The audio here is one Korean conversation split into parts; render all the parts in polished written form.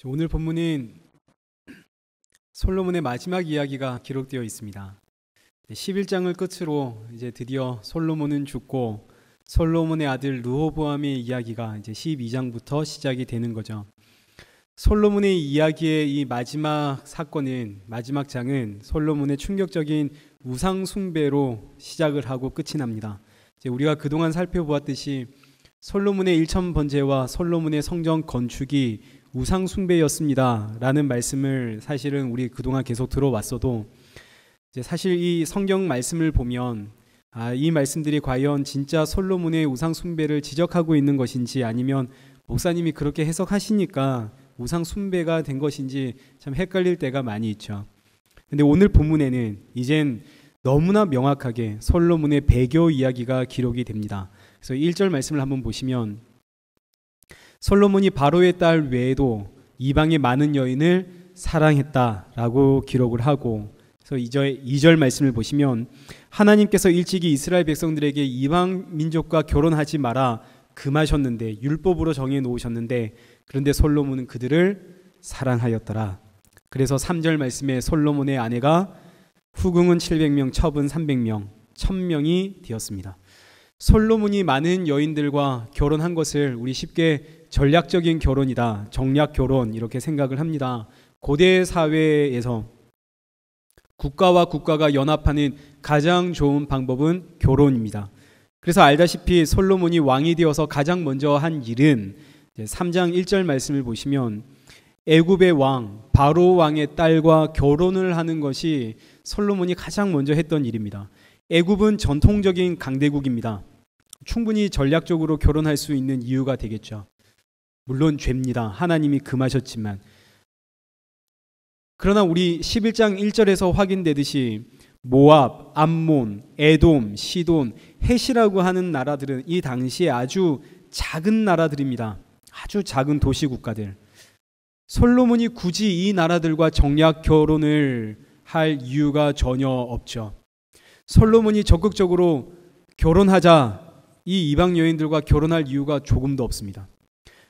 오늘 본문은 솔로몬의 마지막 이야기가 기록되어 있습니다. 11장을 끝으로 이제 드디어 솔로몬은 죽고 솔로몬의 아들 르호보암의 이야기가 이제 12장부터 시작이 되는 거죠. 솔로몬의 이야기의 이 마지막 사건은, 마지막 장은 솔로몬의 충격적인 우상 숭배로 시작을 하고 끝이 납니다. 이제 우리가 그동안 살펴보았듯이 솔로몬의 일천번제와 솔로몬의 성전 건축이 우상 숭배였습니다 라는 말씀을 사실은 우리 그동안 계속 들어왔어도, 이제 사실 이 성경 말씀을 보면 이 말씀들이 과연 진짜 솔로몬의 우상 숭배를 지적하고 있는 것인지, 아니면 목사님이 그렇게 해석하시니까 우상 숭배가 된 것인지 참 헷갈릴 때가 많이 있죠. 근데 오늘 본문에는 이젠 너무나 명확하게 솔로몬의 배교 이야기가 기록이 됩니다. 그래서 1절 말씀을 한번 보시면, 솔로몬이 바로의 딸 외에도 이방의 많은 여인을 사랑했다라고 기록을 하고, 그래서 2절 말씀을 보시면, 하나님께서 일찍이 이스라엘 백성들에게 이방 민족과 결혼하지 마라 금하셨는데, 율법으로 정해 놓으셨는데, 그런데 솔로몬은 그들을 사랑하였더라. 그래서 3절 말씀에 솔로몬의 아내가 후궁은 700명, 첩은 300명, 1000명이 되었습니다. 솔로몬이 많은 여인들과 결혼한 것을 우리 쉽게 전략적인 결혼이다, 정략 결혼 이렇게 생각을 합니다. 고대 사회에서 국가와 국가가 연합하는 가장 좋은 방법은 결혼입니다. 그래서 알다시피 솔로몬이 왕이 되어서 가장 먼저 한 일은 3장 1절 말씀을 보시면, 애굽의 왕 바로 왕의 딸과 결혼을 하는 것이 솔로몬이 가장 먼저 했던 일입니다. 애굽은 전통적인 강대국입니다. 충분히 전략적으로 결혼할 수 있는 이유가 되겠죠. 물론 죄입니다. 하나님이 금하셨지만. 그러나 우리 11장 1절에서 확인되듯이 모압, 암몬, 에돔, 시돈, 헷이라고 하는 나라들은 이 당시에 아주 작은 나라들입니다. 아주 작은 도시 국가들. 솔로몬이 굳이 이 나라들과 정략 결혼을 할 이유가 전혀 없죠. 솔로몬이 적극적으로 결혼하자, 이 이방 여인들과 결혼할 이유가 조금도 없습니다.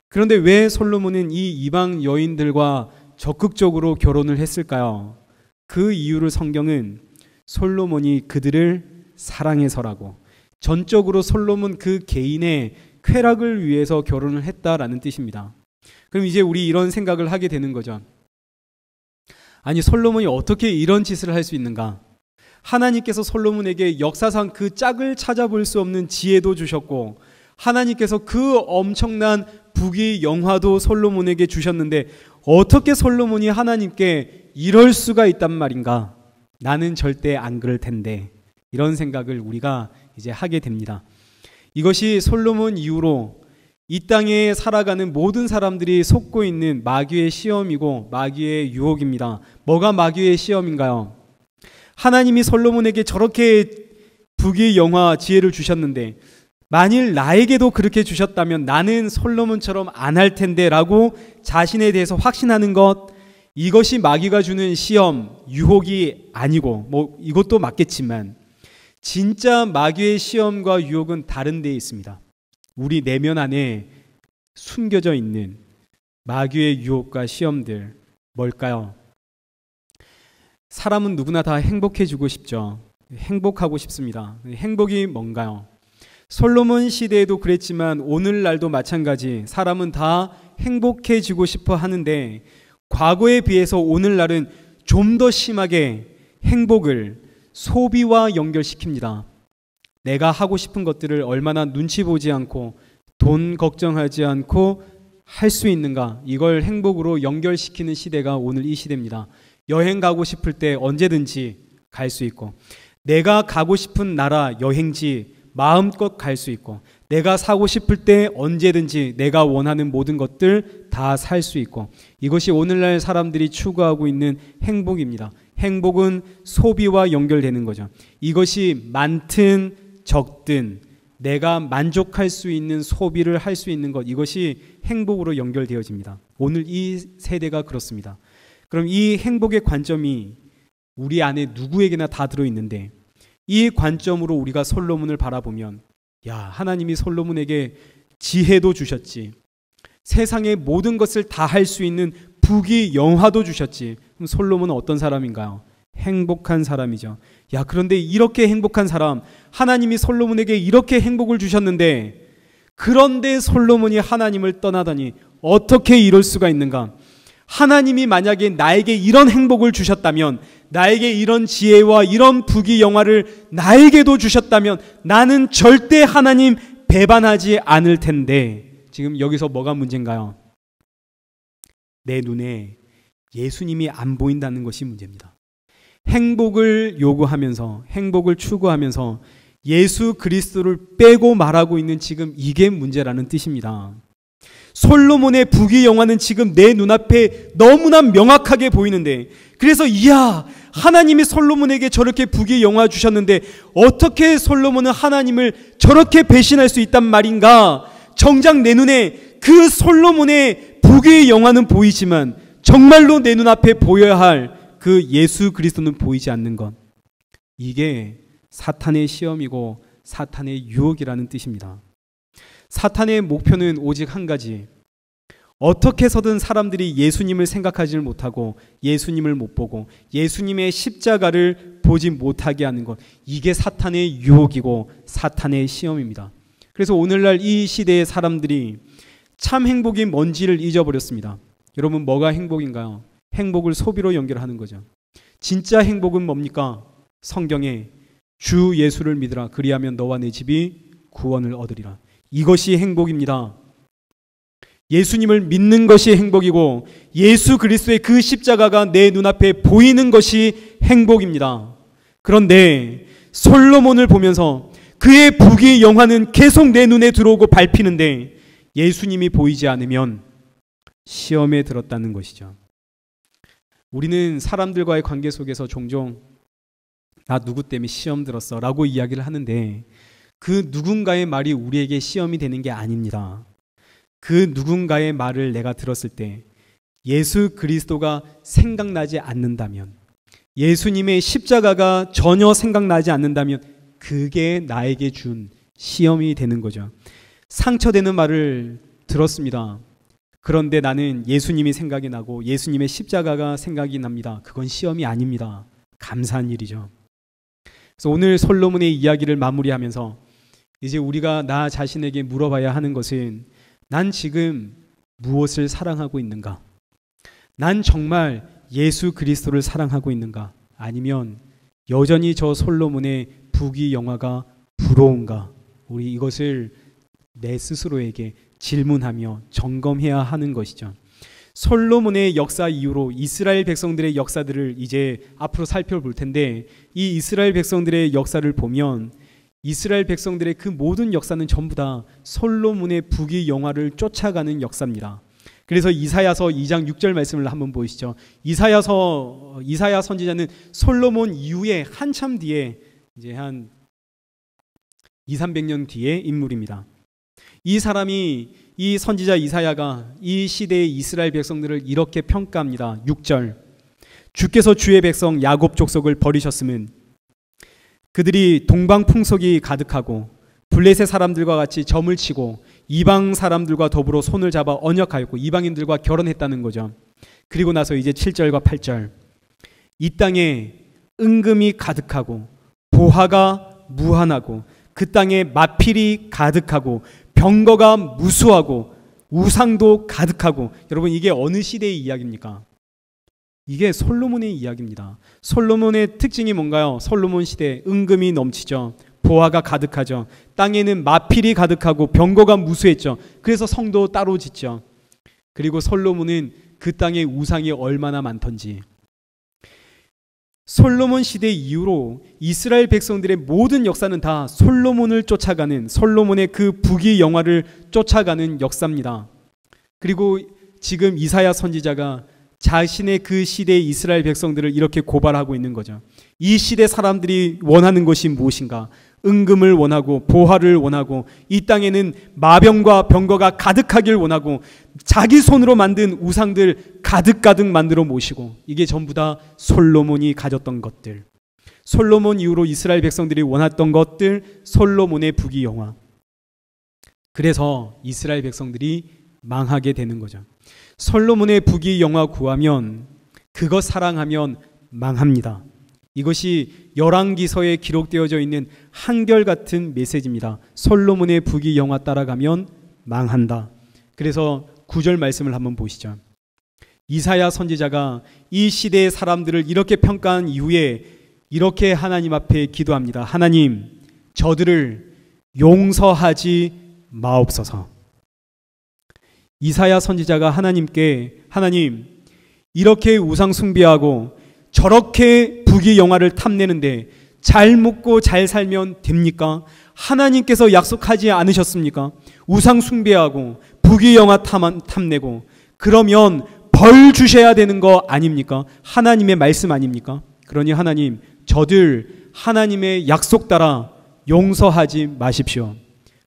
그런데 왜 솔로몬은 이 이방 여인들과 적극적으로 결혼을 했을까요? 그 이유를 성경은 솔로몬이 그들을 사랑해서라고, 전적으로 솔로몬 그 개인의 쾌락을 위해서 결혼을 했다라는 뜻입니다. 그럼 이제 우리 이런 생각을 하게 되는 거죠. 아니, 솔로몬이 어떻게 이런 짓을 할 수 있는가? 하나님께서 솔로몬에게 역사상 그 짝을 찾아볼 수 없는 지혜도 주셨고, 하나님께서 그 엄청난 부귀 영화도 솔로몬에게 주셨는데, 어떻게 솔로몬이 하나님께 이럴 수가 있단 말인가? 나는 절대 안 그럴 텐데, 이런 생각을 우리가 이제 하게 됩니다. 이것이 솔로몬 이후로 이 땅에 살아가는 모든 사람들이 속고 있는 마귀의 시험이고 마귀의 유혹입니다. 뭐가 마귀의 시험인가요? 하나님이 솔로몬에게 저렇게 부귀 영화 지혜를 주셨는데, 만일 나에게도 그렇게 주셨다면 나는 솔로몬처럼 안 할 텐데 라고 자신에 대해서 확신하는 것, 이것이 마귀가 주는 시험, 유혹이 아니고, 뭐 이것도 맞겠지만 진짜 마귀의 시험과 유혹은 다른 데에 있습니다. 우리 내면 안에 숨겨져 있는 마귀의 유혹과 시험들, 뭘까요? 사람은 누구나 다 행복해지고 싶죠. 행복하고 싶습니다. 행복이 뭔가요? 솔로몬 시대에도 그랬지만 오늘날도 마찬가지, 사람은 다 행복해지고 싶어 하는데, 과거에 비해서 오늘날은 좀 더 심하게 행복을 소비와 연결시킵니다. 내가 하고 싶은 것들을 얼마나 눈치 보지 않고 돈 걱정하지 않고 할 수 있는가, 이걸 행복으로 연결시키는 시대가 오늘 이 시대입니다. 여행 가고 싶을 때 언제든지 갈 수 있고, 내가 가고 싶은 나라 여행지 마음껏 갈 수 있고, 내가 사고 싶을 때 언제든지 내가 원하는 모든 것들 다 살 수 있고, 이것이 오늘날 사람들이 추구하고 있는 행복입니다. 행복은 소비와 연결되는 거죠. 이것이 많든 적든 내가 만족할 수 있는 소비를 할 수 있는 것, 이것이 행복으로 연결되어집니다. 오늘 이 세대가 그렇습니다. 그럼 이 행복의 관점이 우리 안에 누구에게나 다 들어있는데, 이 관점으로 우리가 솔로몬을 바라보면, 야, 하나님이 솔로몬에게 지혜도 주셨지, 세상의 모든 것을 다 할 수 있는 부귀 영화도 주셨지. 그럼 솔로몬은 어떤 사람인가요? 행복한 사람이죠. 야, 그런데 이렇게 행복한 사람, 하나님이 솔로몬에게 이렇게 행복을 주셨는데, 그런데 솔로몬이 하나님을 떠나다니 어떻게 이럴 수가 있는가? 하나님이 만약에 나에게 이런 행복을 주셨다면, 나에게 이런 지혜와 이런 부귀 영화를 나에게도 주셨다면 나는 절대 하나님 배반하지 않을 텐데, 지금 여기서 뭐가 문제인가요? 내 눈에 예수님이 안 보인다는 것이 문제입니다. 행복을 요구하면서, 행복을 추구하면서 예수 그리스도를 빼고 말하고 있는 지금 이게 문제라는 뜻입니다. 솔로몬의 부귀 영화는 지금 내 눈앞에 너무나 명확하게 보이는데, 그래서 이야, 하나님이 솔로몬에게 저렇게 부귀 영화 주셨는데 어떻게 솔로몬은 하나님을 저렇게 배신할 수 있단 말인가? 정작 내 눈에 그 솔로몬의 부귀 영화는 보이지만 정말로 내 눈앞에 보여야 할 그 예수 그리스도는 보이지 않는 것, 이게 사탄의 시험이고 사탄의 유혹이라는 뜻입니다. 사탄의 목표는 오직 한 가지, 어떻게 해서든 사람들이 예수님을 생각하지를 못하고 예수님을 못 보고 예수님의 십자가를 보지 못하게 하는 것, 이게 사탄의 유혹이고 사탄의 시험입니다. 그래서 오늘날 이 시대의 사람들이 참 행복이 뭔지를 잊어버렸습니다. 여러분, 뭐가 행복인가요? 행복을 소비로 연결하는 거죠. 진짜 행복은 뭡니까? 성경에 주 예수를 믿으라, 그리하면 너와 내 집이 구원을 얻으리라. 이것이 행복입니다. 예수님을 믿는 것이 행복이고 예수 그리스도의 그 십자가가 내 눈앞에 보이는 것이 행복입니다. 그런데 솔로몬을 보면서 그의 부귀 영화는 계속 내 눈에 들어오고 밟히는데 예수님이 보이지 않으면 시험에 들었다는 것이죠. 우리는 사람들과의 관계 속에서 종종 나 누구 때문에 시험 들었어 라고 이야기를 하는데, 그 누군가의 말이 우리에게 시험이 되는 게 아닙니다. 그 누군가의 말을 내가 들었을 때 예수 그리스도가 생각나지 않는다면, 예수님의 십자가가 전혀 생각나지 않는다면 그게 나에게 준 시험이 되는 거죠. 상처되는 말을 들었습니다. 그런데 나는 예수님이 생각이 나고 예수님의 십자가가 생각이 납니다. 그건 시험이 아닙니다. 감사한 일이죠. 그래서 오늘 솔로몬의 이야기를 마무리하면서 이제 우리가 나 자신에게 물어봐야 하는 것은, 난 지금 무엇을 사랑하고 있는가? 난 정말 예수 그리스도를 사랑하고 있는가? 아니면 여전히 저 솔로몬의 부귀 영화가 부러운가? 우리 이것을 내 스스로에게 질문하며 점검해야 하는 것이죠. 솔로몬의 역사 이후로 이스라엘 백성들의 역사들을 이제 앞으로 살펴볼 텐데, 이 이스라엘 백성들의 역사를 보면 이스라엘 백성들의 그 모든 역사는 전부 다 솔로몬의 부귀 영화를 쫓아가는 역사입니다. 그래서 이사야서 2장 6절 말씀을 한번 보시죠. 이사야 선지자는 솔로몬 이후에 한참 뒤에, 이제 한 200~300년 뒤의 인물입니다. 이 사람이, 이 선지자 이사야가 이 시대의 이스라엘 백성들을 이렇게 평가합니다. 6절, 주께서 주의 백성 야곱 족속을 버리셨음은 그들이 동방 풍속이 가득하고 블레셋 사람들과 같이 점을 치고 이방 사람들과 더불어 손을 잡아 언약하였고 이방인들과 결혼했다는 거죠. 그리고 나서 이제 7절과 8절, 이 땅에 은금이 가득하고 보화가 무한하고 그 땅에 마필이 가득하고 병거가 무수하고 우상도 가득하고. 여러분, 이게 어느 시대의 이야기입니까? 이게 솔로몬의 이야기입니다. 솔로몬의 특징이 뭔가요? 솔로몬 시대 은금이 넘치죠. 보화가 가득하죠. 땅에는 마필이 가득하고 병거가 무수했죠. 그래서 성도 따로 짓죠. 그리고 솔로몬은 그 땅에 우상이 얼마나 많던지. 솔로몬 시대 이후로 이스라엘 백성들의 모든 역사는 다 솔로몬을 쫓아가는, 솔로몬의 그 부귀 영화를 쫓아가는 역사입니다. 그리고 지금 이사야 선지자가 자신의 그 시대의 이스라엘 백성들을 이렇게 고발하고 있는 거죠. 이 시대 사람들이 원하는 것이 무엇인가? 은금을 원하고 보화를 원하고 이 땅에는 마병과 병거가 가득하길 원하고 자기 손으로 만든 우상들 가득가득 만들어 모시고, 이게 전부 다 솔로몬이 가졌던 것들, 솔로몬 이후로 이스라엘 백성들이 원했던 것들, 솔로몬의 부귀 영화. 그래서 이스라엘 백성들이 망하게 되는 거죠. 솔로몬의 부귀영화 구하면, 그것 사랑하면 망합니다. 이것이 열왕기서에 기록되어져 있는 한결같은 메시지입니다. 솔로몬의 부귀영화 따라가면 망한다. 그래서 9절 말씀을 한번 보시죠. 이사야 선지자가 이 시대의 사람들을 이렇게 평가한 이후에 이렇게 하나님 앞에 기도합니다. 하나님, 저들을 용서하지 마옵소서. 이사야 선지자가 하나님께, 하나님, 이렇게 우상 숭배하고 저렇게 부귀영화를 탐내는데 잘 먹고 잘 살면 됩니까? 하나님께서 약속하지 않으셨습니까? 우상 숭배하고 부귀영화 탐내고 그러면 벌 주셔야 되는 거 아닙니까? 하나님의 말씀 아닙니까? 그러니 하나님, 저들 하나님의 약속 따라 용서하지 마십시오.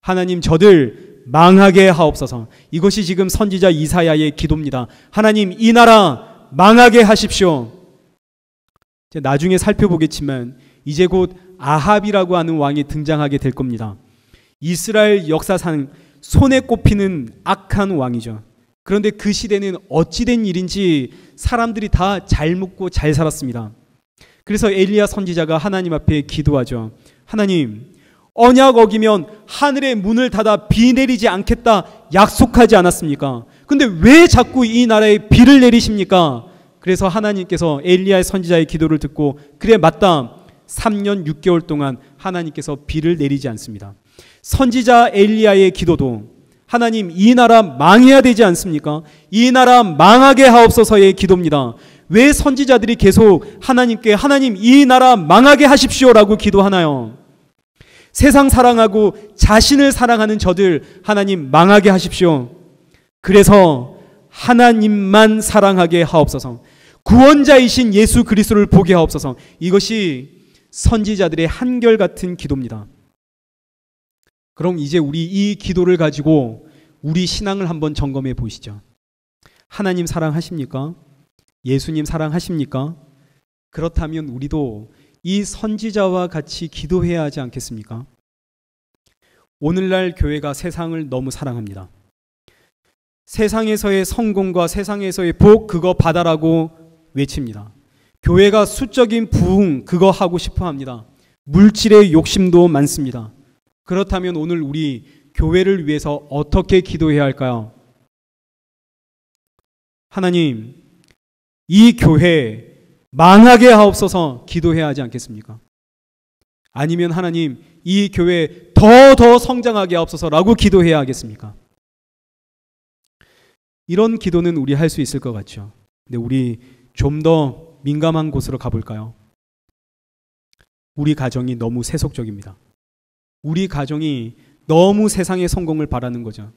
하나님, 저들 망하게 하옵소서. 이것이 지금 선지자 이사야의 기도입니다. 하나님, 이 나라 망하게 하십시오. 나중에 살펴보겠지만 이제 곧 아합이라고 하는 왕이 등장하게 될 겁니다. 이스라엘 역사상 손에 꼽히는 악한 왕이죠. 그런데 그 시대는 어찌된 일인지 사람들이 다 잘 먹고 잘 살았습니다. 그래서 엘리야 선지자가 하나님 앞에 기도하죠. 하나님, 언약 어기면 하늘의 문을 닫아 비 내리지 않겠다 약속하지 않았습니까? 근데 왜 자꾸 이 나라에 비를 내리십니까? 그래서 하나님께서 엘리야 선지자의 기도를 듣고, 그래 맞다, 3년 6개월 동안 하나님께서 비를 내리지 않습니다. 선지자 엘리야의 기도도 하나님, 이 나라 망해야 되지 않습니까? 이 나라 망하게 하옵소서의 기도입니다. 왜 선지자들이 계속 하나님께, 하나님, 이 나라 망하게 하십시오라고 기도하나요? 세상 사랑하고 자신을 사랑하는 저들 하나님 망하게 하십시오. 그래서 하나님만 사랑하게 하옵소서. 구원자이신 예수 그리스도를 보게 하옵소서. 이것이 선지자들의 한결같은 기도입니다. 그럼 이제 우리 이 기도를 가지고 우리 신앙을 한번 점검해 보시죠. 하나님 사랑하십니까? 예수님 사랑하십니까? 그렇다면 우리도 이 선지자와 같이 기도해야 하지 않겠습니까? 오늘날 교회가 세상을 너무 사랑합니다. 세상에서의 성공과 세상에서의 복, 그거 받아라고 외칩니다. 교회가 수적인 부흥, 그거 하고 싶어 합니다. 물질의 욕심도 많습니다. 그렇다면 오늘 우리 교회를 위해서 어떻게 기도해야 할까요? 하나님, 이 교회 망하게 하옵소서 기도해야 하지 않겠습니까? 아니면 하나님, 이 교회 더 성장하게 하옵소서라고 기도해야 하겠습니까? 이런 기도는 우리 할 수 있을 것 같죠. 근데 우리 좀 더 민감한 곳으로 가볼까요? 우리 가정이 너무 세속적입니다. 우리 가정이 너무 세상의 성공을 바라는 거죠.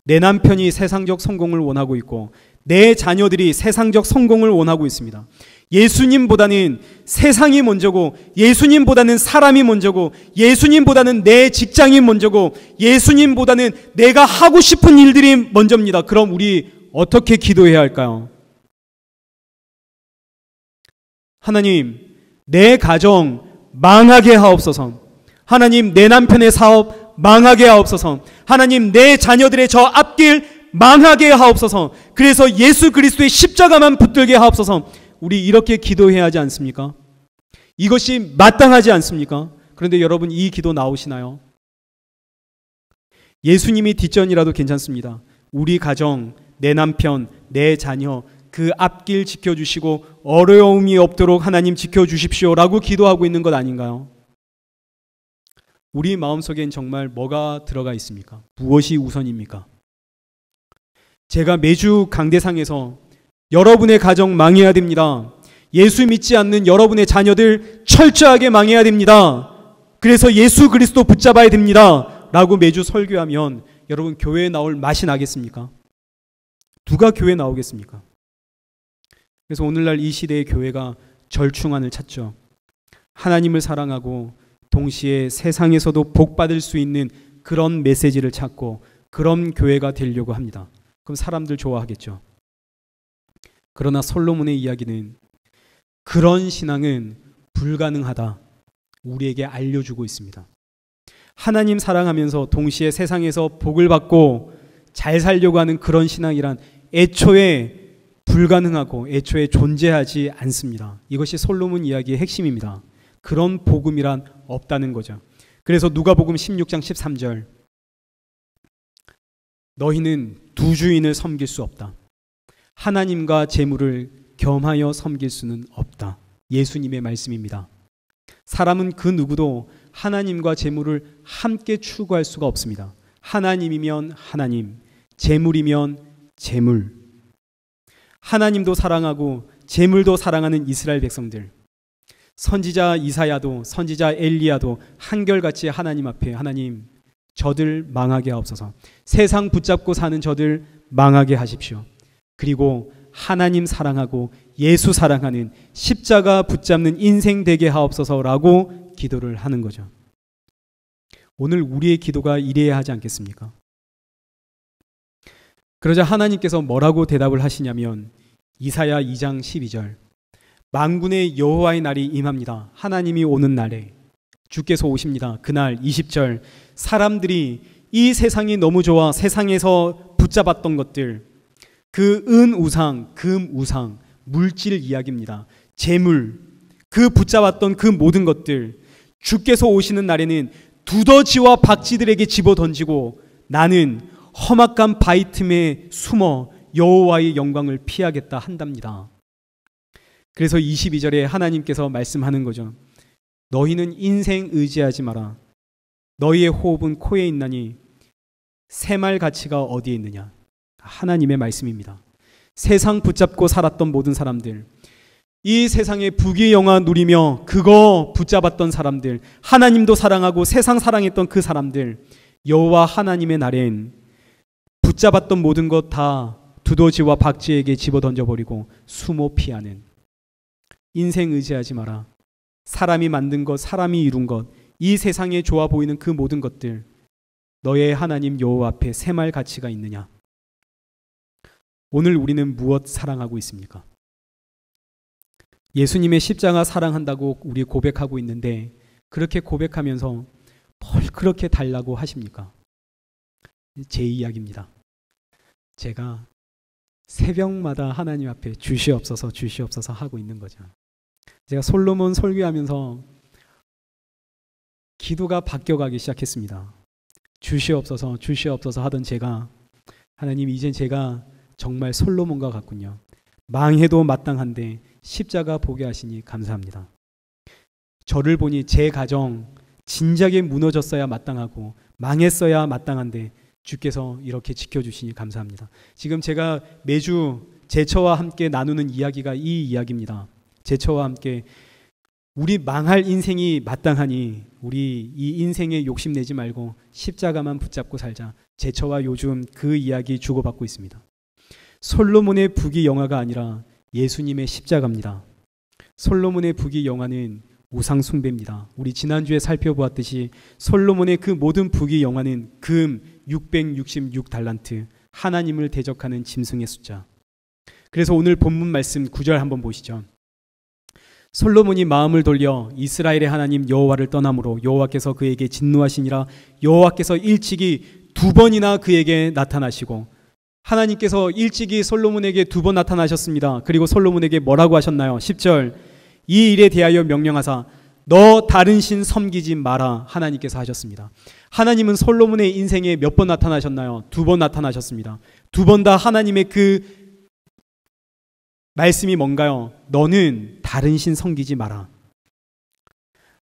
내 남편이 세상적 성공을 원하고 있고 내 자녀들이 세상적 성공을 원하고 있습니다. 예수님보다는 세상이 먼저고, 예수님보다는 사람이 먼저고, 예수님보다는 내 직장이 먼저고, 예수님보다는 내가 하고 싶은 일들이 먼저입니다. 그럼 우리 어떻게 기도해야 할까요? 하나님, 내 가정 망하게 하옵소서. 하나님, 내 남편의 사업 망하게 하옵소서. 하나님, 내 자녀들의 저 앞길 망하게 하옵소서. 그래서 예수 그리스도의 십자가만 붙들게 하옵소서. 우리 이렇게 기도해야 하지 않습니까? 이것이 마땅하지 않습니까? 그런데 여러분, 이 기도 나오시나요? 예수님이 뒷전이라도 괜찮습니다. 우리 가정, 내 남편, 내 자녀, 그 앞길 지켜주시고 어려움이 없도록 하나님 지켜주십시오라고 기도하고 있는 것 아닌가요? 우리 마음속엔 정말 뭐가 들어가 있습니까? 무엇이 우선입니까? 제가 매주 강대상에서 여러분의 가정 망해야 됩니다. 예수 믿지 않는 여러분의 자녀들 철저하게 망해야 됩니다. 그래서 예수 그리스도 붙잡아야 됩니다. 라고 매주 설교하면 여러분, 교회에 나올 맛이 나겠습니까? 누가 교회에 나오겠습니까? 그래서 오늘날 이 시대의 교회가 절충안을 찾죠. 하나님을 사랑하고 동시에 세상에서도 복받을 수 있는 그런 메시지를 찾고 그런 교회가 되려고 합니다. 그럼 사람들 좋아하겠죠. 그러나 솔로몬의 이야기는 그런 신앙은 불가능하다, 우리에게 알려주고 있습니다. 하나님 사랑하면서 동시에 세상에서 복을 받고 잘 살려고 하는 그런 신앙이란 애초에 불가능하고 애초에 존재하지 않습니다. 이것이 솔로몬 이야기의 핵심입니다. 그런 복음이란 없다는 거죠. 그래서 누가복음 16장 13절, 너희는 두 주인을 섬길 수 없다. 하나님과 재물을 겸하여 섬길 수는 없다. 예수님의 말씀입니다. 사람은 그 누구도 하나님과 재물을 함께 추구할 수가 없습니다. 하나님이면 하나님, 재물이면 재물. 하나님도 사랑하고 재물도 사랑하는 이스라엘 백성들, 선지자 이사야도 선지자 엘리야도 한결같이 하나님 앞에, 하나님 저들 망하게 하옵소서, 세상 붙잡고 사는 저들 망하게 하십시오. 그리고 하나님 사랑하고 예수 사랑하는 십자가 붙잡는 인생 되게 하옵소서라고 기도를 하는 거죠. 오늘 우리의 기도가 이래야 하지 않겠습니까? 그러자 하나님께서 뭐라고 대답을 하시냐면 이사야 2장 12절, 만군의 여호와의 날이 임합니다. 하나님이 오는 날에 주께서 오십니다. 그날 20절, 사람들이 이 세상이 너무 좋아 세상에서 붙잡았던 것들, 그 은 우상, 금 우상, 물질 이야기입니다. 재물, 그 붙잡았던 그 모든 것들, 주께서 오시는 날에는 두더지와 박쥐들에게 집어던지고 나는 험악한 바위 틈에 숨어 여호와의 영광을 피하겠다 한답니다. 그래서 22절에 하나님께서 말씀하는 거죠. 너희는 인생 의지하지 마라. 너희의 호흡은 코에 있나니 새말 가치가 어디에 있느냐. 하나님의 말씀입니다. 세상 붙잡고 살았던 모든 사람들, 이 세상의 부귀영화 누리며 그거 붙잡았던 사람들, 하나님도 사랑하고 세상 사랑했던 그 사람들, 여호와 하나님의 날엔 붙잡았던 모든 것 다 두더지와 박쥐에게 집어던져버리고 숨어 피하는, 인생 의지하지 마라. 사람이 만든 것, 사람이 이룬 것, 이 세상에 좋아 보이는 그 모든 것들, 너의 하나님 여호와 앞에 새말 가치가 있느냐. 오늘 우리는 무엇 사랑하고 있습니까? 예수님의 십자가 사랑한다고 우리 고백하고 있는데 그렇게 고백하면서 뭘 그렇게 달라고 하십니까? 제 이야기입니다. 제가 새벽마다 하나님 앞에 주시옵소서 주시옵소서 하고 있는 거죠. 제가 솔로몬 설교하면서 기도가 바뀌어가기 시작했습니다. 주시옵소서 주시옵소서 하던 제가, 하나님 이젠 제가 정말 솔로몬과 같군요. 망해도 마땅한데 십자가 보게 하시니 감사합니다. 저를 보니 제 가정 진작에 무너졌어야 마땅하고 망했어야 마땅한데 주께서 이렇게 지켜주시니 감사합니다. 지금 제가 매주 제처와 함께 나누는 이야기가 이 이야기입니다. 제처와 함께 우리 망할 인생이 마땅하니 우리 이 인생에 욕심내지 말고 십자가만 붙잡고 살자. 제처와 요즘 그 이야기 주고받고 있습니다. 솔로몬의 부귀영화가 아니라 예수님의 십자가입니다. 솔로몬의 부귀영화는 우상 숭배입니다. 우리 지난주에 살펴보았듯이 솔로몬의 그 모든 부귀영화는 금 666달란트, 하나님을 대적하는 짐승의 숫자. 그래서 오늘 본문 말씀 9절 한번 보시죠. 솔로몬이 마음을 돌려 이스라엘의 하나님 여호와를 떠남으로 여호와께서 그에게 진노하시니라. 여호와께서 일찍이 2번이나 그에게 나타나시고, 하나님께서 일찍이 솔로몬에게 2번 나타나셨습니다. 그리고 솔로몬에게 뭐라고 하셨나요? 10절, 이 일에 대하여 명령하사 너 다른 신 섬기지 마라 하나님께서 하셨습니다. 하나님은 솔로몬의 인생에 몇 번 나타나셨나요? 2번 나타나셨습니다. 2번 다 하나님의 그 말씀이 뭔가요? 너는 다른 신 섬기지 마라.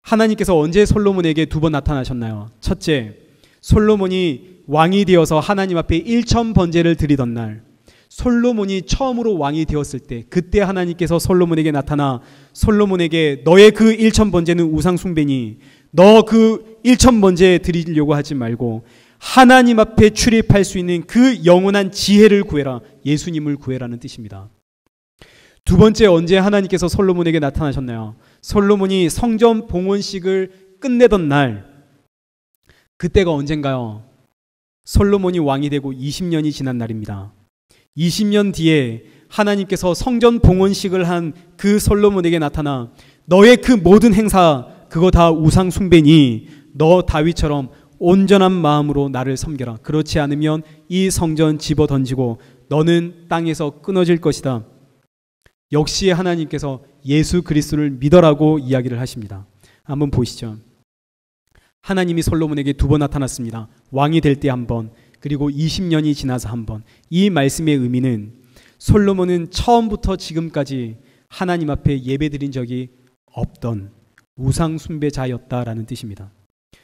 하나님께서 언제 솔로몬에게 2번 나타나셨나요? 첫째, 솔로몬이 왕이 되어서 하나님 앞에 1천 번제를 드리던 날, 솔로몬이 처음으로 왕이 되었을 때, 그때 하나님께서 솔로몬에게 나타나 솔로몬에게 너의 그 1천 번제는 우상 숭배니 너 그 1천 번제 드리려고 하지 말고 하나님 앞에 출입할 수 있는 그 영원한 지혜를 구해라, 예수님을 구해라는 뜻입니다. 두 번째, 언제 하나님께서 솔로몬에게 나타나셨나요? 솔로몬이 성전 봉헌식을 끝내던 날, 그때가 언젠가요? 솔로몬이 왕이 되고 20년이 지난 날입니다. 20년 뒤에 하나님께서 성전 봉헌식을 한 그 솔로몬에게 나타나 너의 그 모든 행사 그거 다 우상 숭배니 너 다윗처럼 온전한 마음으로 나를 섬겨라. 그렇지 않으면 이 성전 집어 던지고 너는 땅에서 끊어질 것이다. 역시 하나님께서 예수 그리스도를 믿어라고 이야기를 하십니다. 한번 보시죠. 하나님이 솔로몬에게 2번 나타났습니다. 왕이 될 때 한 번, 그리고 20년이 지나서 한 번. 이 말씀의 의미는 솔로몬은 처음부터 지금까지 하나님 앞에 예배드린 적이 없던 우상 숭배자였다라는 뜻입니다.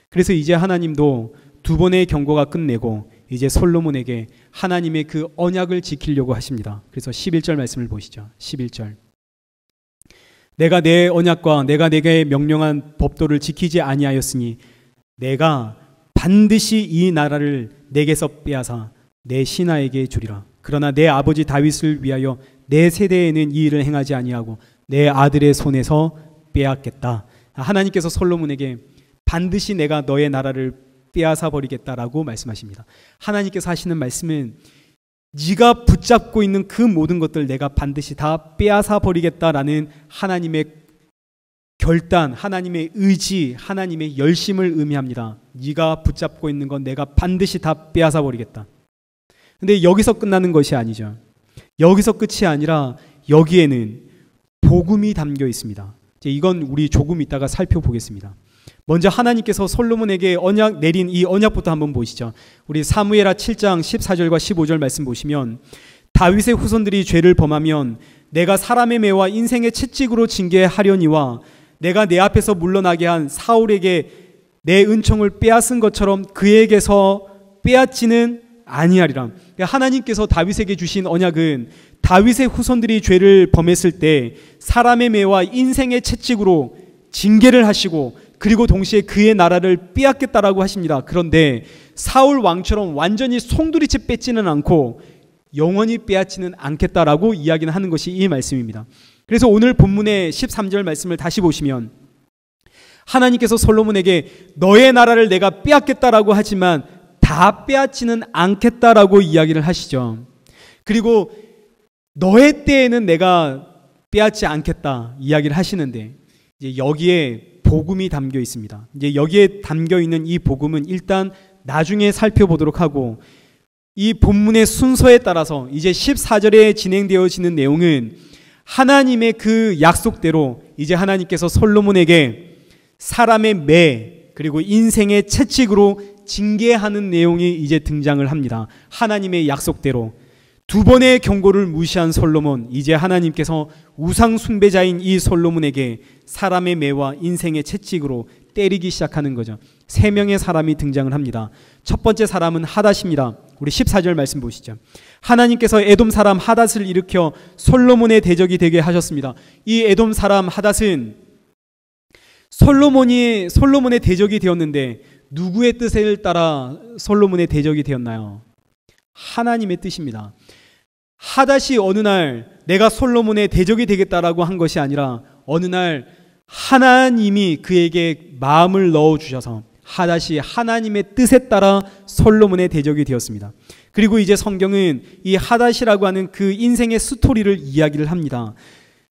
그래서 이제 하나님도 2번의 경고가 끝내고 이제 솔로몬에게 하나님의 그 언약을 지키려고 하십니다. 그래서 11절 말씀을 보시죠. 11절. 내가 내 언약과 내가 내게 명령한 법도를 지키지 아니하였으니 내가 반드시 이 나라를 내게서 빼앗아 내 신하에게 주리라. 그러나 내 아버지 다윗을 위하여 내 세대에는 이 일을 행하지 아니하고 내 아들의 손에서 빼앗겠다. 하나님께서 솔로몬에게 반드시 내가 너의 나라를 빼앗아 버리겠다라고 말씀하십니다. 하나님께서 하시는 말씀은 네가 붙잡고 있는 그 모든 것들 내가 반드시 다 빼앗아 버리겠다라는 하나님의 결단, 하나님의 의지, 하나님의 열심을 의미합니다. 네가 붙잡고 있는 건 내가 반드시 다 빼앗아 버리겠다. 근데 여기서 끝나는 것이 아니죠. 여기서 끝이 아니라 여기에는 복음이 담겨 있습니다. 이건 우리 조금 이따가 살펴보겠습니다. 먼저 하나님께서 솔로몬에게 언약 내린 이 언약부터 한번 보시죠. 우리 사무엘하 7장 14절과 15절 말씀 보시면 다윗의 후손들이 죄를 범하면 내가 사람의 매와 인생의 채찍으로 징계하려니와 내가 내 앞에서 물러나게 한 사울에게 내 은총을 빼앗은 것처럼 그에게서 빼앗지는 아니하리라. 하나님께서 다윗에게 주신 언약은 다윗의 후손들이 죄를 범했을 때 사람의 매와 인생의 채찍으로 징계를 하시고 그리고 동시에 그의 나라를 빼앗겠다라고 하십니다. 그런데 사울 왕처럼 완전히 송두리째 뺏지는 않고 영원히 빼앗지는 않겠다라고 이야기는 하는 것이 이 말씀입니다. 그래서 오늘 본문의 13절 말씀을 다시 보시면 하나님께서 솔로몬에게 너의 나라를 내가 빼앗겠다라고 하지만 다 빼앗지는 않겠다라고 이야기를 하시죠. 그리고 너의 때에는 내가 빼앗지 않겠다 이야기를 하시는데 이제 여기에 복음이 담겨 있습니다. 이제 여기에 담겨 있는 이 복음은 일단 나중에 살펴보도록 하고 이 본문의 순서에 따라서 이제 14절에 진행되어지는 내용은 하나님의 그 약속대로 이제 하나님께서 솔로몬에게 사람의 매 그리고 인생의 채찍으로 징계하는 내용이 이제 등장을 합니다. 하나님의 약속대로 2번의 경고를 무시한 솔로몬, 이제 하나님께서 우상 숭배자인 이 솔로몬에게 사람의 매와 인생의 채찍으로 때리기 시작하는 거죠. 3명의 사람이 등장을 합니다. 첫 번째 사람은 하닷입니다. 우리 14절 말씀 보시죠. 하나님께서 에돔 사람 하닷을 일으켜 솔로몬의 대적이 되게 하셨습니다. 이 에돔 사람 하닷은 솔로몬의 대적이 되었는데 누구의 뜻을 따라 솔로몬의 대적이 되었나요? 하나님의 뜻입니다. 하닷이 어느 날 내가 솔로몬의 대적이 되겠다라고 한 것이 아니라 어느 날 하나님이 그에게 마음을 넣어주셔서 하닷이 하나님의 뜻에 따라 솔로몬의 대적이 되었습니다. 그리고 이제 성경은 이 하닷이라고 하는 그 인생의 스토리를 이야기를 합니다.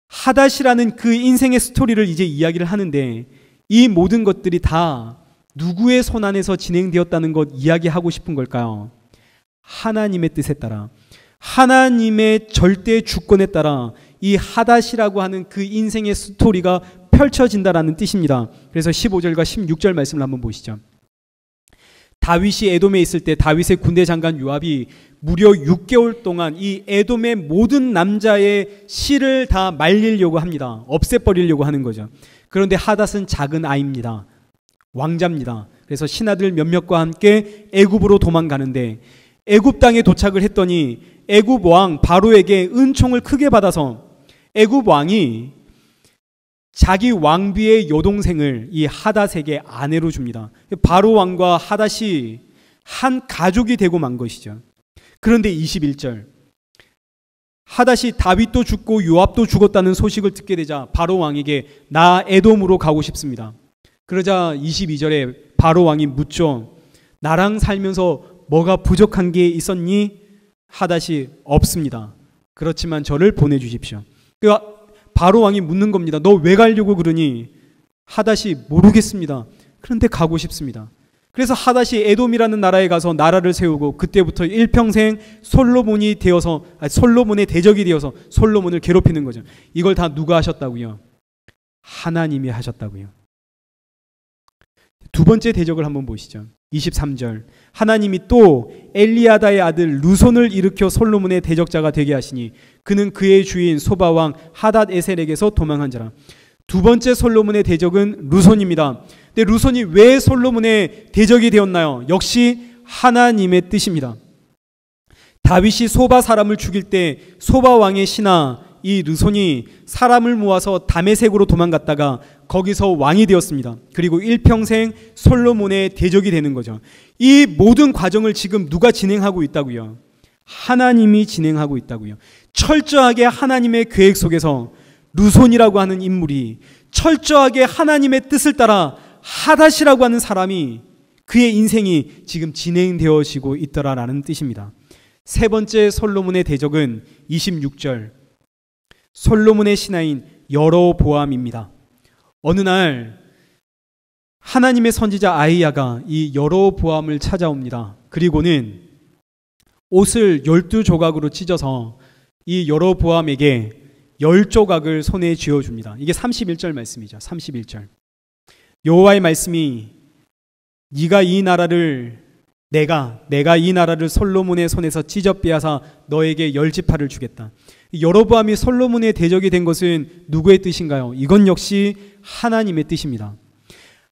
하닷이라는 그 인생의 스토리를 이제 이야기를 하는데 이 모든 것들이 다 누구의 손 안에서 진행되었다는 것 이야기하고 싶은 걸까요? 하나님의 뜻에 따라, 하나님의 절대 주권에 따라 이 하닷이라고 하는 그 인생의 스토리가 펼쳐진다라는 뜻입니다. 그래서 15절과 16절 말씀을 한번 보시죠. 다윗이 에돔에 있을 때 다윗의 군대 장관 요압이 무려 6개월 동안 이 에돔의 모든 남자의 씨를 다 말리려고 합니다. 없애버리려고 하는 거죠. 그런데 하닷은 작은 아이입니다. 왕자입니다. 그래서 신하들 몇몇과 함께 애굽으로 도망가는데 애굽 땅에 도착을 했더니 애굽 왕 바로에게 은총을 크게 받아서 애굽 왕이 자기 왕비의 여동생을 이 하닷에게 아내로 줍니다. 바로 왕과 하닷이 한 가족이 되고 만 것이죠. 그런데 21절 하닷이 다윗도 죽고 요압도 죽었다는 소식을 듣게 되자 바로 왕에게 나 에돔으로 가고 싶습니다. 그러자 22절에 바로 왕이 묻죠. 나랑 살면서 뭐가 부족한 게 있었니? 하닷이 없습니다. 그렇지만 저를 보내주십시오. 바로 왕이 묻는 겁니다. 너 왜 가려고 그러니? 하닷이 모르겠습니다. 그런데 가고 싶습니다. 그래서 하닷이 에돔이라는 나라에 가서 나라를 세우고 그때부터 일평생 솔로몬의 대적이 되어서 솔로몬을 괴롭히는 거죠. 이걸 다 누가 하셨다고요? 하나님이 하셨다고요. 두 번째 대적을 한번 보시죠. 23절. 하나님이 또 엘리아다의 아들 루손을 일으켜 솔로몬의 대적자가 되게 하시니 그는 그의 주인 소바왕 하닷 에셀에게서 도망한 자라. 두 번째 솔로몬의 대적은 루손입니다. 근데 루손이 왜 솔로몬의 대적이 되었나요? 역시 하나님의 뜻입니다. 다윗이 소바 사람을 죽일 때 소바 왕의 신하 이 르손이 사람을 모아서 다메섹으로 도망갔다가 거기서 왕이 되었습니다. 그리고 일평생 솔로몬의 대적이 되는 거죠. 이 모든 과정을 지금 누가 진행하고 있다고요? 하나님이 진행하고 있다고요. 철저하게 하나님의 계획 속에서 르손이라고 하는 인물이 철저하게 하나님의 뜻을 따라 하닷이라고 하는 사람이 그의 인생이 지금 진행되어지고 있더라라는 뜻입니다. 세 번째 솔로몬의 대적은 26절 솔로몬의 신하인 여로보암입니다. 어느 날 하나님의 선지자 아히야가 이 여로보암을 찾아옵니다. 그리고는 옷을 12조각으로 찢어서 이 여로보암에게 10조각을 손에 쥐어줍니다. 이게 31절 말씀이죠. 31절. 여호와의 말씀이 네가 이 나라를 내가 이 나라를 솔로몬의 손에서 찢어 빼앗아 너에게 10지파를 주겠다. 여로보암이 솔로몬의 대적이 된 것은 누구의 뜻인가요? 이건 역시 하나님의 뜻입니다.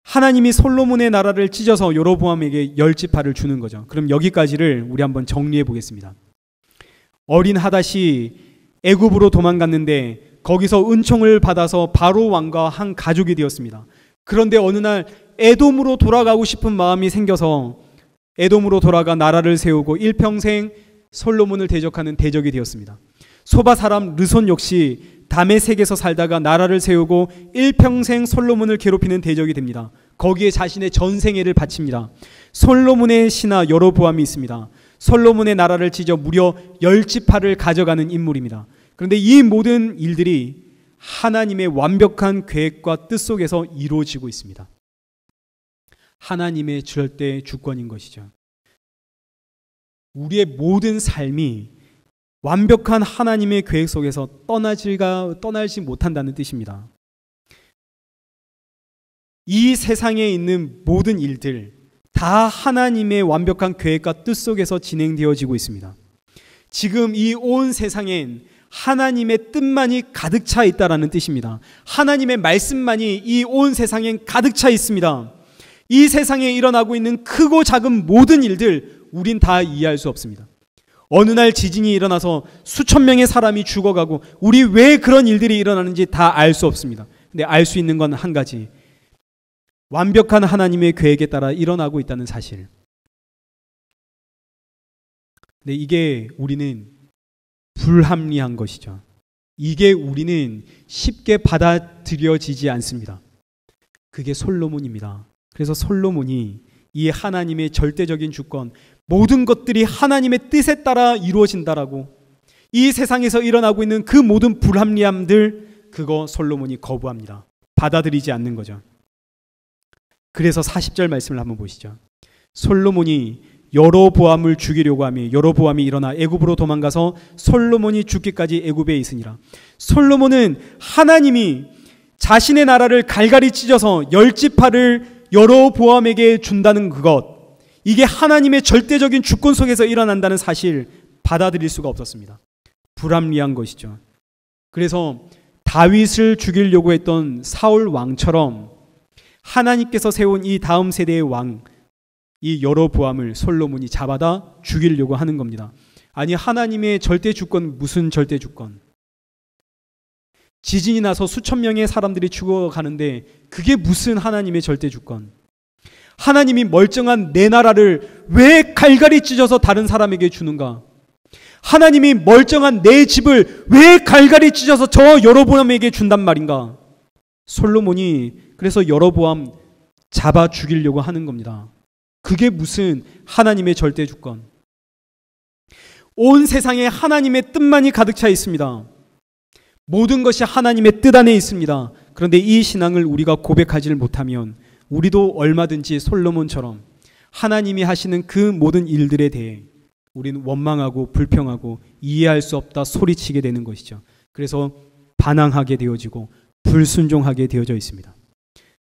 하나님이 솔로몬의 나라를 찢어서 여로보암에게 10지파를 주는 거죠. 그럼 여기까지를 우리 한번 정리해 보겠습니다. 어린 하닷이 애굽으로 도망갔는데 거기서 은총을 받아서 바로 왕과 한 가족이 되었습니다. 그런데 어느 날 에돔으로 돌아가고 싶은 마음이 생겨서 에돔으로 돌아가 나라를 세우고 일평생 솔로몬을 대적하는 대적이 되었습니다. 소바 사람 르손 역시 다메섹에서 살다가 나라를 세우고 일평생 솔로몬을 괴롭히는 대적이 됩니다. 거기에 자신의 전생애를 바칩니다. 솔로몬의 신하 여로보암이 있습니다. 솔로몬의 나라를 찢어 무려 10지파를 가져가는 인물입니다. 그런데 이 모든 일들이 하나님의 완벽한 계획과 뜻 속에서 이루어지고 있습니다. 하나님의 절대 주권인 것이죠. 우리의 모든 삶이 완벽한 하나님의 계획 속에서 떠나지 못한다는 뜻입니다. 이 세상에 있는 모든 일들 다 하나님의 완벽한 계획과 뜻 속에서 진행되어지고 있습니다. 지금 이 온 세상엔 하나님의 뜻만이 가득 차 있다라는 뜻입니다. 하나님의 말씀만이 이 온 세상엔 가득 차 있습니다. 이 세상에 일어나고 있는 크고 작은 모든 일들 우린 다 이해할 수 없습니다. 어느 날 지진이 일어나서 수천 명의 사람이 죽어가고 우리 왜 그런 일들이 일어나는지 다 알 수 없습니다. 근데 알 수 있는 건 한 가지. 완벽한 하나님의 계획에 따라 일어나고 있다는 사실. 근데 이게 우리는 불합리한 것이죠. 이게 우리는 쉽게 받아들여지지 않습니다. 그게 솔로몬입니다. 그래서 솔로몬이 이 하나님의 절대적인 주권, 모든 것들이 하나님의 뜻에 따라 이루어진다라고 이 세상에서 일어나고 있는 그 모든 불합리함들 그거 솔로몬이 거부합니다. 받아들이지 않는 거죠. 그래서 40절 말씀을 한번 보시죠. 솔로몬이 여로보암을 죽이려고 하며 여로보암이 일어나 애굽으로 도망가서 솔로몬이 죽기까지 애굽에 있으니라. 솔로몬은 하나님이 자신의 나라를 갈갈이 찢어서 10지파를 여로보암에게 준다는 그것, 이게 하나님의 절대적인 주권 속에서 일어난다는 사실 받아들일 수가 없었습니다. 불합리한 것이죠. 그래서 다윗을 죽이려고 했던 사울 왕처럼 하나님께서 세운 이 다음 세대의 왕, 이 여로보암을 솔로몬이 잡아다 죽이려고 하는 겁니다. 아니, 하나님의 절대 주권, 무슨 절대 주권? 지진이 나서 수천 명의 사람들이 죽어가는데 그게 무슨 하나님의 절대 주권? 하나님이 멀쩡한 내 나라를 왜 갈갈이 찢어서 다른 사람에게 주는가? 하나님이 멀쩡한 내 집을 왜 갈갈이 찢어서 저 여로보암에게 준단 말인가? 솔로몬이 그래서 여로보암 잡아 죽이려고 하는 겁니다. 그게 무슨 하나님의 절대 주권? 온 세상에 하나님의 뜻만이 가득 차 있습니다. 모든 것이 하나님의 뜻 안에 있습니다. 그런데 이 신앙을 우리가 고백하지를 못하면 우리도 얼마든지 솔로몬처럼 하나님이 하시는 그 모든 일들에 대해 우리는 원망하고 불평하고 이해할 수 없다 소리치게 되는 것이죠. 그래서 반항하게 되어지고 불순종하게 되어져 있습니다.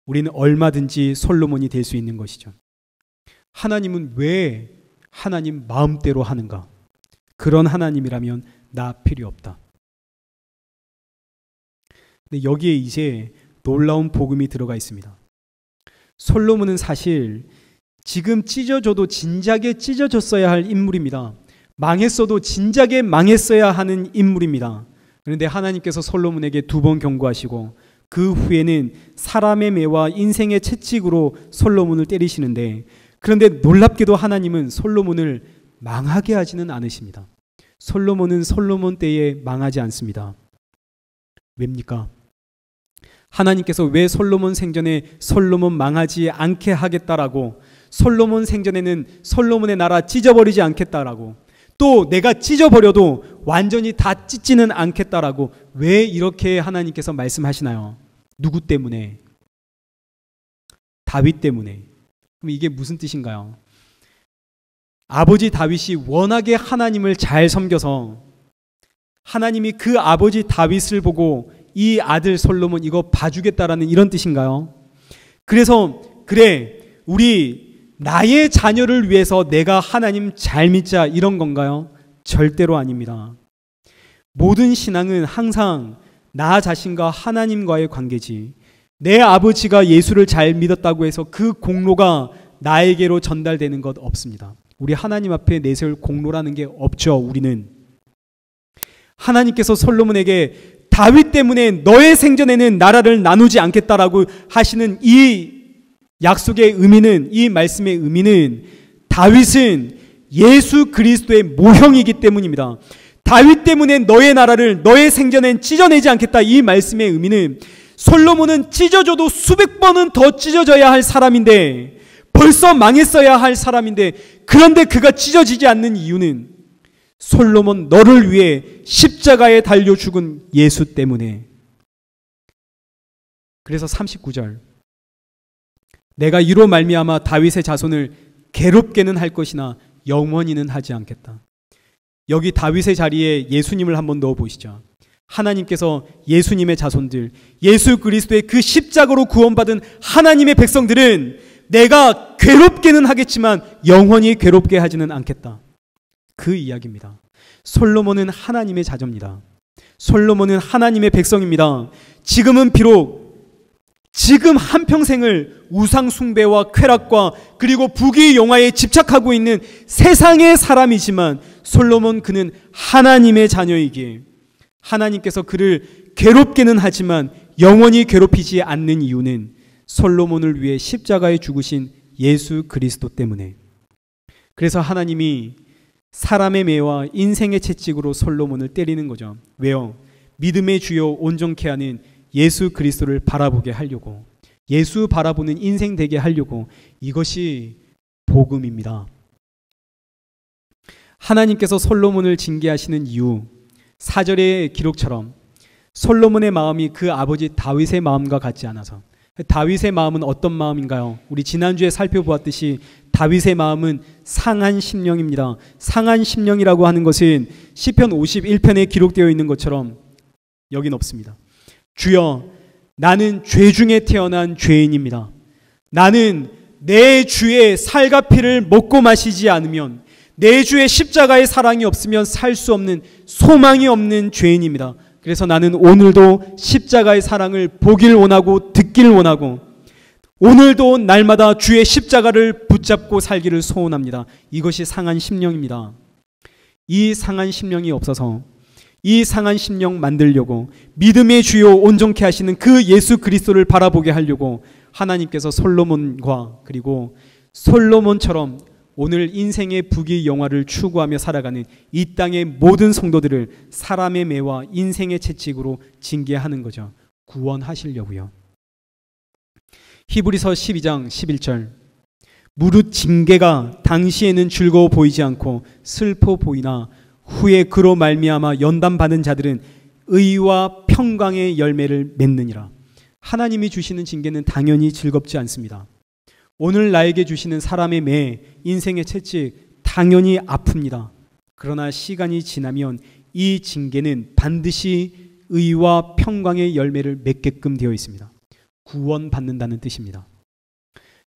우리는 얼마든지 솔로몬이 될 수 있는 것이죠. 하나님은 왜 하나님 마음대로 하는가? 그런 하나님이라면 나 필요 없다. 근데 여기에 이제 놀라운 복음이 들어가 있습니다. 솔로몬은 사실 지금 찢어져도 진작에 찢어졌어야 할 인물입니다. 망했어도 진작에 망했어야 하는 인물입니다. 그런데 하나님께서 솔로몬에게 2번 경고하시고 그 후에는 사람의 매와 인생의 채찍으로 솔로몬을 때리시는데, 그런데 놀랍게도 하나님은 솔로몬을 망하게 하지는 않으십니다. 솔로몬은 솔로몬 때에 망하지 않습니다. 왜입니까? 하나님께서 왜 솔로몬 생전에 솔로몬 망하지 않게 하겠다라고, 솔로몬 생전에는 솔로몬의 나라 찢어버리지 않겠다라고, 또 내가 찢어버려도 완전히 다 찢지는 않겠다라고 왜 이렇게 하나님께서 말씀하시나요? 누구 때문에? 다윗 때문에. 그럼 이게 무슨 뜻인가요? 아버지 다윗이 워낙에 하나님을 잘 섬겨서 하나님이 그 아버지 다윗을 보고 이 아들 솔로몬 이거 봐주겠다라는 이런 뜻인가요? 그래서 그래, 우리 나의 자녀를 위해서 내가 하나님 잘 믿자 이런 건가요? 절대로 아닙니다. 모든 신앙은 항상 나 자신과 하나님과의 관계지, 내 아버지가 예수를 잘 믿었다고 해서 그 공로가 나에게로 전달되는 것 없습니다. 우리 하나님 앞에 내세울 공로라는 게 없죠. 우리는 하나님께서 솔로몬에게 다윗 때문에 너의 생전에는 나라를 나누지 않겠다라고 하시는 이 약속의 의미는, 이 말씀의 의미는 다윗은 예수 그리스도의 모형이기 때문입니다. 다윗 때문에 너의 나라를 너의 생전엔 찢어내지 않겠다, 이 말씀의 의미는 솔로몬은 찢어져도 수백 번은 더 찢어져야 할 사람인데, 벌써 망했어야 할 사람인데, 그런데 그가 찢어지지 않는 이유는 솔로몬 너를 위해 십자가에 달려 죽은 예수 때문에. 그래서 39절, 내가 이로 말미암아 다윗의 자손을 괴롭게는 할 것이나 영원히는 하지 않겠다. 여기 다윗의 자리에 예수님을 한번 넣어 보시죠. 하나님께서 예수님의 자손들, 예수 그리스도의 그 십자가로 구원받은 하나님의 백성들은 내가 괴롭게는 하겠지만 영원히 괴롭게 하지는 않겠다. 그 이야기입니다. 솔로몬은 하나님의 자녀입니다. 솔로몬은 하나님의 백성입니다. 지금은 비록 지금 한평생을 우상 숭배와 쾌락과 그리고 부귀 영화에 집착하고 있는 세상의 사람이지만 솔로몬 그는 하나님의 자녀이기에 하나님께서 그를 괴롭게는 하지만 영원히 괴롭히지 않는 이유는 솔로몬을 위해 십자가에 죽으신 예수 그리스도 때문에. 그래서 하나님이 사람의 매와 인생의 채찍으로 솔로몬을 때리는 거죠. 왜요? 믿음의 주요 온전케 하는 예수 그리스도를 바라보게 하려고, 예수 바라보는 인생 되게 하려고. 이것이 복음입니다. 하나님께서 솔로몬을 징계하시는 이유, 4절의 기록처럼 솔로몬의 마음이 그 아버지 다윗의 마음과 같지 않아서. 다윗의 마음은 어떤 마음인가요? 우리 지난주에 살펴보았듯이 다윗의 마음은 상한 심령입니다. 상한 심령이라고 하는 것은 시편 51편에 기록되어 있는 것처럼 여긴 없습니다. 주여, 나는 죄 중에 태어난 죄인입니다. 나는 내 주의 살과 피를 먹고 마시지 않으면, 내 주의 십자가의 사랑이 없으면 살 수 없는, 소망이 없는 죄인입니다. 그래서 나는 오늘도 십자가의 사랑을 보길 원하고 듣길 원하고, 오늘도 날마다 주의 십자가를 붙잡고 살기를 소원합니다. 이것이 상한 심령입니다. 이 상한 심령이 없어서 이 상한 심령 만들려고, 믿음의 주요 온전케 하시는 그 예수 그리스도를 바라보게 하려고 하나님께서 솔로몬과, 그리고 솔로몬처럼 오늘 인생의 부귀 영화를 추구하며 살아가는 이 땅의 모든 성도들을 사람의 매와 인생의 채찍으로 징계하는 거죠. 구원하시려고요. 히브리서 12장 11절, 무릇 징계가 당시에는 즐거워 보이지 않고 슬퍼 보이나 후에 그로 말미암아 연단받은 자들은 의와 평강의 열매를 맺느니라. 하나님이 주시는 징계는 당연히 즐겁지 않습니다. 오늘 나에게 주시는 사람의 매, 인생의 채찍 당연히 아픕니다. 그러나 시간이 지나면 이 징계는 반드시 의와 평강의 열매를 맺게끔 되어 있습니다. 구원받는다는 뜻입니다.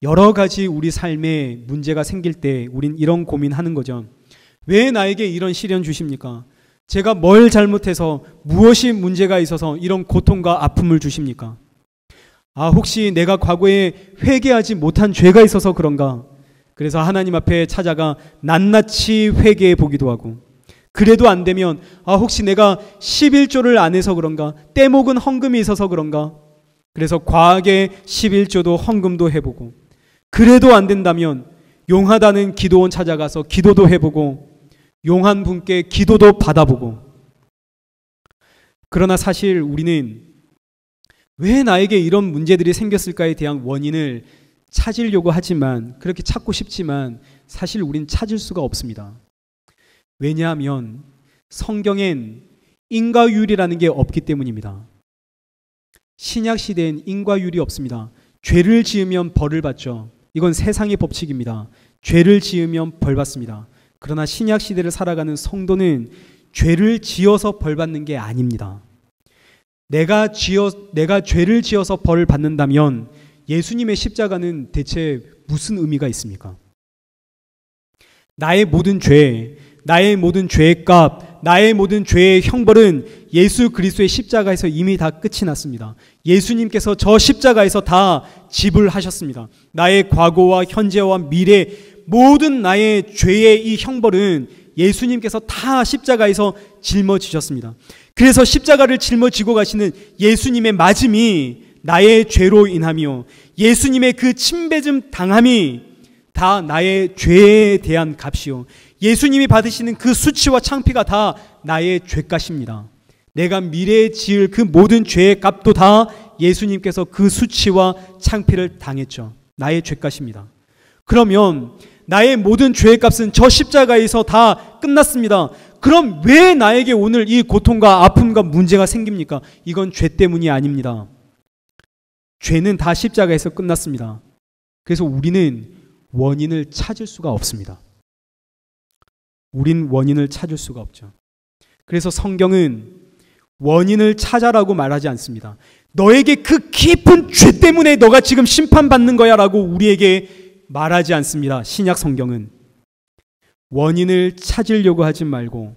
여러 가지 우리 삶에 문제가 생길 때 우린 이런 고민하는 거죠. 왜 나에게 이런 시련 주십니까? 제가 뭘 잘못해서 무엇이 문제가 있어서 이런 고통과 아픔을 주십니까? 혹시 내가 과거에 회개하지 못한 죄가 있어서 그런가? 그래서 하나님 앞에 찾아가 낱낱이 회개해 보기도 하고, 그래도 안 되면 혹시 내가 11조를 안 해서 그런가? 떼먹은 헌금이 있어서 그런가? 그래서 과하게 11조도 헌금도 해보고, 그래도 안 된다면 용하다는 기도원 찾아가서 기도도 해보고, 용한 분께 기도도 받아보고. 그러나 사실 우리는 왜 나에게 이런 문제들이 생겼을까에 대한 원인을 찾으려고 하지만, 그렇게 찾고 싶지만 사실 우린 찾을 수가 없습니다. 왜냐하면 성경엔 인과율이라는 게 없기 때문입니다. 신약 시대엔 인과율이 없습니다. 죄를 지으면 벌을 받죠. 이건 세상의 법칙입니다. 죄를 지으면 벌 받습니다. 그러나 신약 시대를 살아가는 성도는 죄를 지어서 벌 받는 게 아닙니다. 내가 죄를 지어서 벌을 받는다면 예수님의 십자가는 대체 무슨 의미가 있습니까? 나의 모든 죄, 나의 모든 죄의 값, 나의 모든 죄의 형벌은 예수 그리스도의 십자가에서 이미 다 끝이 났습니다. 예수님께서 저 십자가에서 다 지불하셨습니다. 나의 과거와 현재와 미래, 모든 나의 죄의 이 형벌은 예수님께서 다 십자가에서 짊어지셨습니다. 그래서 십자가를 짊어지고 가시는 예수님의 맞음이 나의 죄로 인하며 예수님의 그 침뱉음 당함이 다 나의 죄에 대한 값이요, 예수님이 받으시는 그 수치와 창피가 다 나의 죄값입니다. 내가 미래에 지을 그 모든 죄의 값도 다 예수님께서 그 수치와 창피를 당했죠. 나의 죄값입니다. 그러면 나의 모든 죄의 값은 저 십자가에서 다 끝났습니다. 그럼 왜 나에게 오늘 이 고통과 아픔과 문제가 생깁니까? 이건 죄 때문이 아닙니다. 죄는 다 십자가에서 끝났습니다. 그래서 우리는 원인을 찾을 수가 없습니다. 우린 원인을 찾을 수가 없죠. 그래서 성경은 원인을 찾아라고 말하지 않습니다. 너에게 그 깊은 죄 때문에 너가 지금 심판받는 거야 라고 우리에게 말하지 않습니다. 신약 성경은 원인을 찾으려고 하지 말고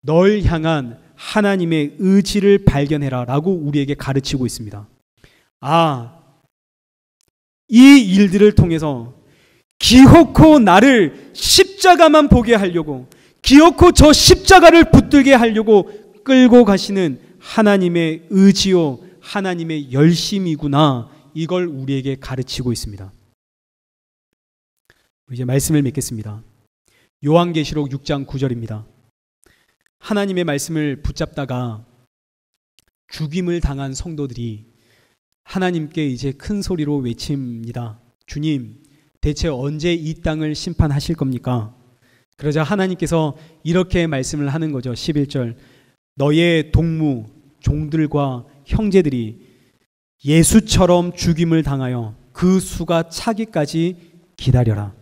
널 향한 하나님의 의지를 발견해라 라고 우리에게 가르치고 있습니다. 이 일들을 통해서 기어코 나를 십자가만 보게 하려고, 기어코 저 십자가를 붙들게 하려고 끌고 가시는 하나님의 의지요, 하나님의 열심이구나, 이걸 우리에게 가르치고 있습니다. 이제 말씀을 맺겠습니다. 요한계시록 6장 9절입니다. 하나님의 말씀을 붙잡다가 죽임을 당한 성도들이 하나님께 이제 큰 소리로 외칩니다. 주님, 대체 언제 이 땅을 심판하실 겁니까? 그러자 하나님께서 이렇게 말씀을 하는 거죠. 11절, 너의 동무, 종들과 형제들이 예수처럼 죽임을 당하여 그 수가 차기까지 기다려라.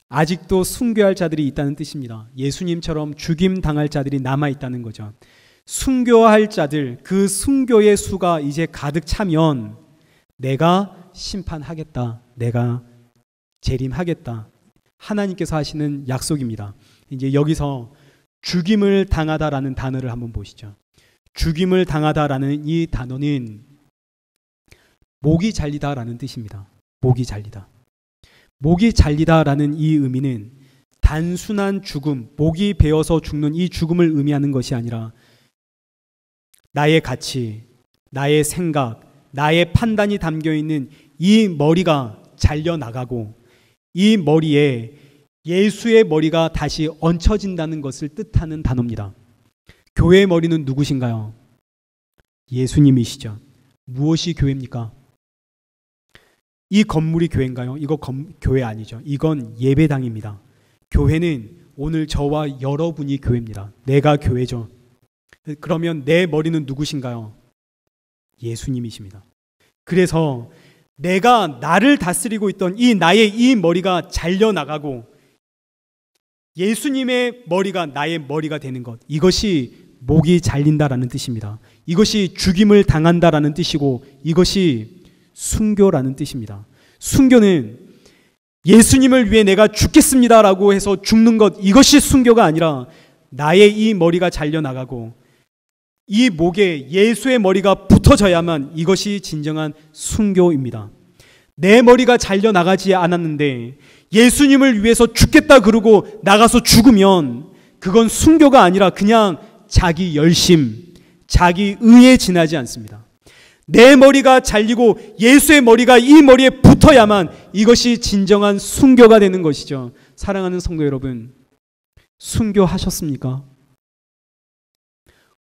아직도 순교할 자들이 있다는 뜻입니다. 예수님처럼 죽임 당할 자들이 남아있다는 거죠. 순교할 자들, 그 순교의 수가 이제 가득 차면 내가 심판하겠다, 내가 재림하겠다, 하나님께서 하시는 약속입니다. 이제 여기서 죽임을 당하다라는 단어를 한번 보시죠. 죽임을 당하다라는 이 단어는 목이 잘리다라는 뜻입니다. 목이 잘리다. 목이 잘리다라는 이 의미는 단순한 죽음, 목이 베어서 죽는 이 죽음을 의미하는 것이 아니라 나의 가치, 나의 생각, 나의 판단이 담겨있는 이 머리가 잘려나가고 이 머리에 예수의 머리가 다시 얹혀진다는 것을 뜻하는 단어입니다. 교회의 머리는 누구신가요? 예수님이시죠. 무엇이 교회입니까? 이 건물이 교회인가요? 이거 교회 아니죠. 이건 예배당입니다. 교회는 오늘 저와 여러분이 교회입니다. 내가 교회죠. 그러면 내 머리는 누구신가요? 예수님이십니다. 그래서 내가 나를 다스리고 있던 나의 이 머리가 잘려나가고 예수님의 머리가 나의 머리가 되는 것, 이것이 목이 잘린다라는 뜻입니다. 이것이 죽임을 당한다라는 뜻이고 이것이 순교라는 뜻입니다. 순교는 예수님을 위해 내가 죽겠습니다라고 해서 죽는 것, 이것이 순교가 아니라 나의 이 머리가 잘려나가고 이 목에 예수의 머리가 붙어져야만 이것이 진정한 순교입니다. 내 머리가 잘려나가지 않았는데 예수님을 위해서 죽겠다 그러고 나가서 죽으면 그건 순교가 아니라 그냥 자기 열심, 자기 의에 지나지 않습니다. 내 머리가 잘리고 예수의 머리가 이 머리에 붙어야만 이것이 진정한 순교가 되는 것이죠. 사랑하는 성도 여러분, 순교하셨습니까?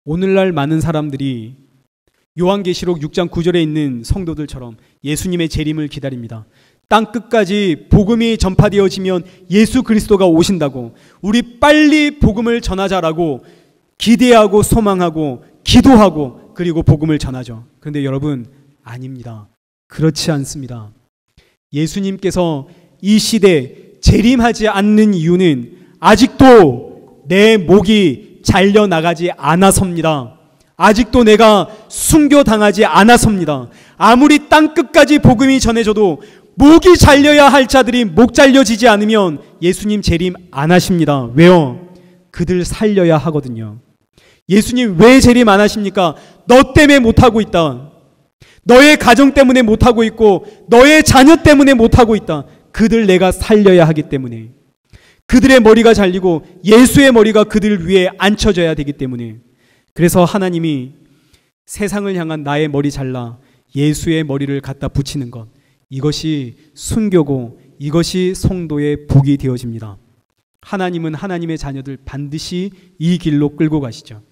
오늘날 많은 사람들이 요한계시록 6장 9절에 있는 성도들처럼 예수님의 재림을 기다립니다. 땅 끝까지 복음이 전파되어지면 예수 그리스도가 오신다고, 우리 빨리 복음을 전하자라고 기대하고 소망하고 기도하고 그리고 복음을 전하죠. 그런데 여러분, 아닙니다. 그렇지 않습니다. 예수님께서 이 시대에 재림하지 않는 이유는 아직도 내 목이 잘려나가지 않아서입니다. 아직도 내가 순교당하지 않아서입니다. 아무리 땅 끝까지 복음이 전해져도 목이 잘려야 할 자들이 목 잘려지지 않으면 예수님 재림 안 하십니다. 왜요? 그들 살려야 하거든요. 예수님 왜 재림 안 하십니까? 너 때문에 못하고 있다. 너의 가정 때문에 못하고 있고 너의 자녀 때문에 못하고 있다. 그들 내가 살려야 하기 때문에, 그들의 머리가 잘리고 예수의 머리가 그들 위에 앉혀져야 되기 때문에, 그래서 하나님이 세상을 향한 나의 머리 잘라 예수의 머리를 갖다 붙이는 것, 이것이 순교고 이것이 성도의 복이 되어집니다. 하나님은 하나님의 자녀들 반드시 이 길로 끌고 가시죠.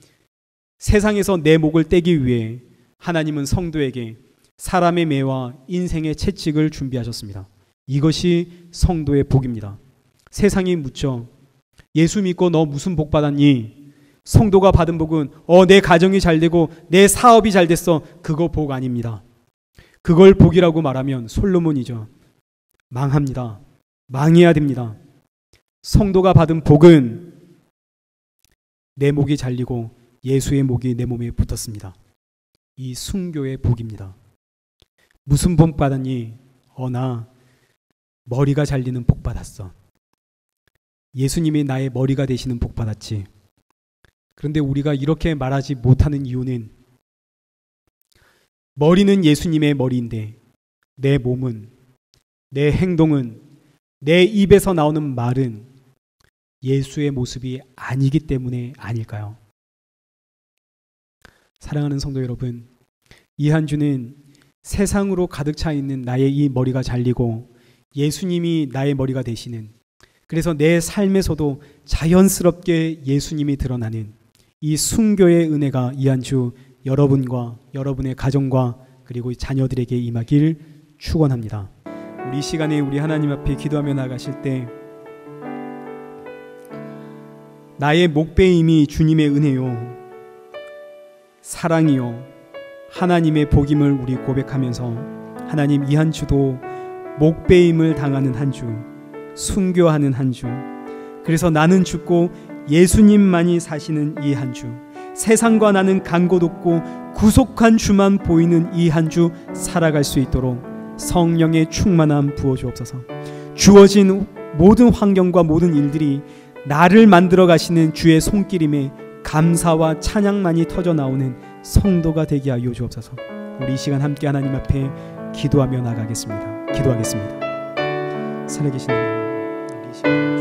세상에서 내 목을 떼기 위해 하나님은 성도에게 사람의 매와 인생의 채찍을 준비하셨습니다. 이것이 성도의 복입니다. 세상이 묻죠. 예수 믿고 너 무슨 복 받았니? 성도가 받은 복은 내 가정이 잘 되고 내 사업이 잘 됐어. 그거 복 아닙니다. 그걸 복이라고 말하면 솔로몬이죠. 망합니다. 망해야 됩니다. 성도가 받은 복은 내 목이 잘리고 예수의 목이 내 몸에 붙었습니다. 이 순교의 복입니다. 무슨 복 받았니? 나 머리가 잘리는 복 받았어. 예수님이 나의 머리가 되시는 복 받았지. 그런데 우리가 이렇게 말하지 못하는 이유는 머리는 예수님의 머리인데 내 몸은, 내 행동은, 내 입에서 나오는 말은 예수의 모습이 아니기 때문에 아닐까요? 사랑하는 성도 여러분, 이 한 주는 세상으로 가득 차 있는 나의 이 머리가 잘리고 예수님이 나의 머리가 되시는, 그래서 내 삶에서도 자연스럽게 예수님이 드러나는 이 순교의 은혜가 이 한 주 여러분과 여러분의 가정과 그리고 자녀들에게 임하길 축원합니다. 우리 시간에 우리 하나님 앞에 기도하며 나가실 때 나의 목베임이 주님의 은혜요, 사랑이요, 하나님의 복임을 우리 고백하면서 하나님 이 한 주도 목베임을 당하는 한 주, 순교하는 한 주, 그래서 나는 죽고 예수님만이 사시는 이 한 주, 세상과 나는 간 곳 없고 구속한 주만 보이는 이 한 주 살아갈 수 있도록 성령의 충만함 부어주옵소서. 주어진 모든 환경과 모든 일들이 나를 만들어 가시는 주의 손길임에 감사와 찬양만이 터져 나오는 성도가 되게 하여 주옵소서. 우리 이 시간 함께 하나님 앞에 기도하며 나가겠습니다. 기도하겠습니다. 살아계신 하나님, 우리 이 시간